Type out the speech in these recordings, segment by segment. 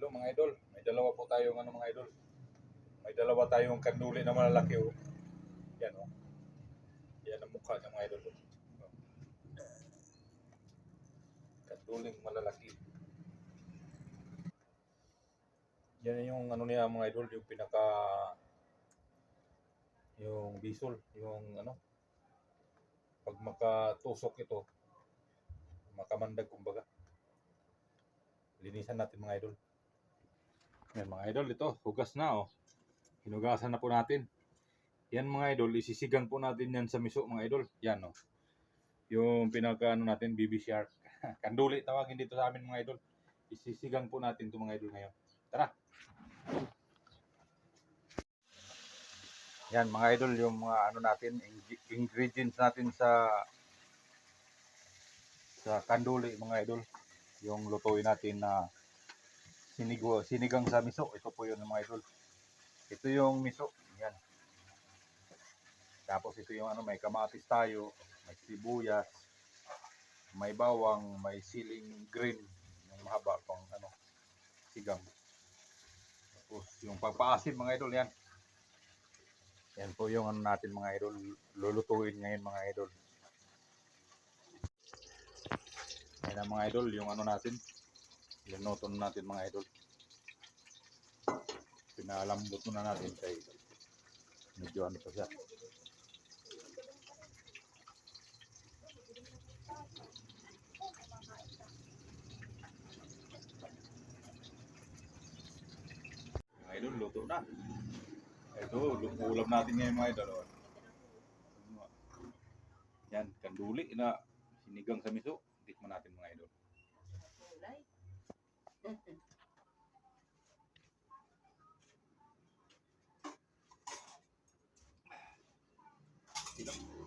Ito mga idol, may dalawa po tayong mga idol. May dalawa tayong kanduli na malalaki oh. Yan oh. Yan ang mukha ng mga idol. Oh. Kanduling malalaki. Yan yung niya mga idol, yung yung bisol, yung pag makatusok ito, makamandag kumbaga. Linisan natin mga idol. Yan mga idol, ito, hugas na oh. Hinugasan na po natin. Yan mga idol, isisigang po natin yan sa miso mga idol. Yan oh. Yung natin, baby shark. Kanduli tawagin dito sa amin mga idol. Isisigang po natin ito mga idol ngayon. Tara! Yan mga idol, yung mga natin, ingredients natin sa kanduli mga idol. Yung lutuin natin na sinigang sa miso. Ito po yun mga idol. Ito yung miso. Yan. Tapos ito yung may kamatis tayo, may sibuyas, may bawang, may siling green, yung mahaba pang sigang. Tapos yung pagpaasim mga idol yan. Yan po yung natin mga idol, lulutuin ngayon mga idol. Yan ang mga idol, yung natin, linuto natin mga idol. Pinalambot na natin kay medyo pa siya. Mga idol, luto na. Ito, ulam natin ngayon mga idol. Yan, kanduli na sinigang sa miso. Tikman natin mga idol.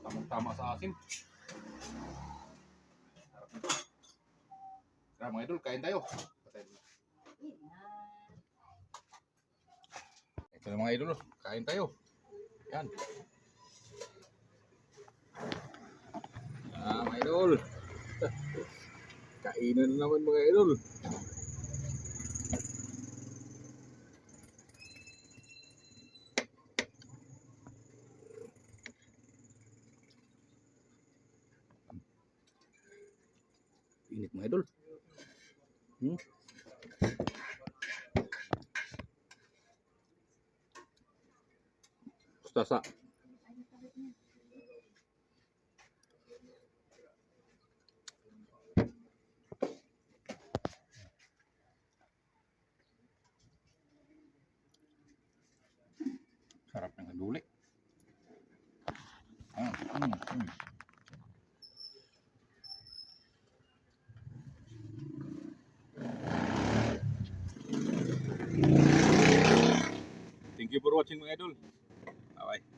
Tamang-tama sa asin. Sarap nito. Kaya mga idol, kain tayo. Ito na mga idol, kain tayo. Yan. Mga idol. Kainan naman mga idol. Init mga idol. Ustasa. Sarap ng kanduli. Thank you for watching mga idol. Bye-bye.